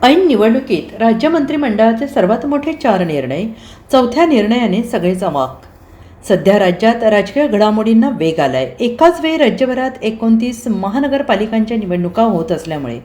ऐन निवडणुकीत राज्य मंत्रिमंडळाचे सर्वात मोठे 4 निर्णय, चौथ्या निर्णयाने सगळे चमक. सध्या राज्यात राजकीय घडामोडींना वेग आलाय. एकाच वेळी राज्यभरात 29 महानगरपालिकांच्या निवडणुका होत असल्यामुळे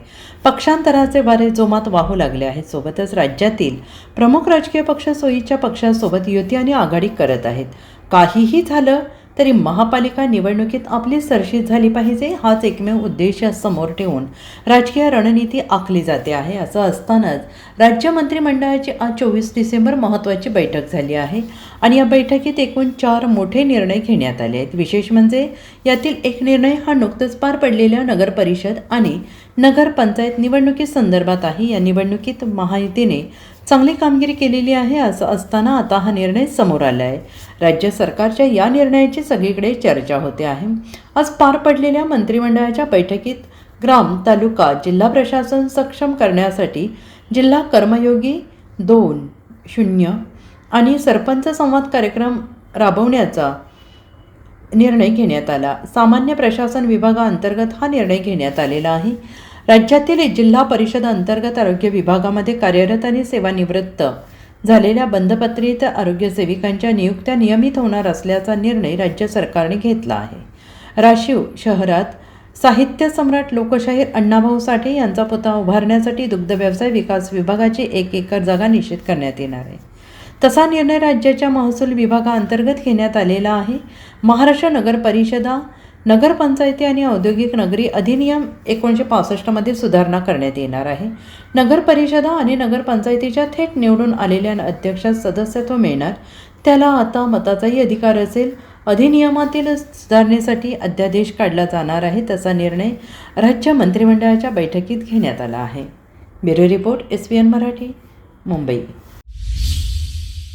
पक्षांतराचे वारे जोमात वाहू लागले आहेत. सोबतच राज्यातील प्रमुख राजकीय पक्ष सोयीच्या पक्षासोबत युती आणि आघाडी करत आहेत. काहीही झालं तरी महापालिका निवडणुकीत आपली सरशी झाली पाहिजे, हाच एकमेव उद्देश समोर ठेवून राजकीय रणनीती आखली जाते आहे. असं असतानाच राज्य मंत्रिमंडळाची आज 24 डिसेंबर महत्त्वाची बैठक झाली आहे आणि या बैठकीत एकूण 4 मोठे निर्णय घेण्यात आले आहेत. विशेष म्हणजे यातील एक निर्णय हा नुकतंच पार पडलेल्या नगरपरिषद आणि नगरपंचायत निवडणुकीसंदर्भात आहे. या निवडणुकीत महायुतीने चांगली कामगिरी केलेली आहे. असं असताना आता हा निर्णय समोर आला आहे. राज्य सरकारच्या या निर्णयाची सगळीकडे चर्चा होते आहे. आज पार पडलेल्या मंत्रिमंडळाच्या बैठकीत ग्राम, तालुका, जिल्हा प्रशासन सक्षम करण्यासाठी जिल्हा कर्मयोगी 2.0 आणि सरपंच संवाद कार्यक्रम राबवण्याचा निर्णय घेण्यात आला. सामान्य प्रशासन विभागाअंतर्गत हा निर्णय घेण्यात आलेला आहे. राज्यातील जिल्हा परिषद अंतर्गत आरोग्य विभागामध्ये कार्यरत आणि सेवानिवृत्त झालेल्या बंधपत्रित आरोग्य सेविकांच्या नियुक्त्या नियमित होणार असल्याचा निर्णय राज्य सरकारने घेतला आहे. राशीव शहरात साहित्य सम्राट लोकशाहीर अण्णाभाऊ साठे यांचा पुतळा उभारण्यासाठी दुग्ध व्यवसाय विकास विभागाची 1 एकर जागा निश्चित करण्यात येणार आहे. तसा निर्णय राज्याच्या महसूल विभागाअंतर्गत घेण्यात आलेला आहे. महाराष्ट्र नगर परिषदा, नगरपंचायती आणि औद्योगिक नगरी अधिनियम 1965 मध्ये सुधारणा करण्यात येणार आहे. नगर परिषदा आणि नगरपंचायतीच्या थेट निवडून आलेल्या अध्यक्षास सदस्यत्व मिळणार. त्याला आता मताचाही अधिकार असेल. अधिनियमातील सुधारणेसाठी अध्यादेश काढला जाणार आहे. तसा निर्णय राज्य मंत्रिमंडळाच्या बैठकीत घेण्यात आला आहे. Bureau report, SVN Marathi, Mumbai.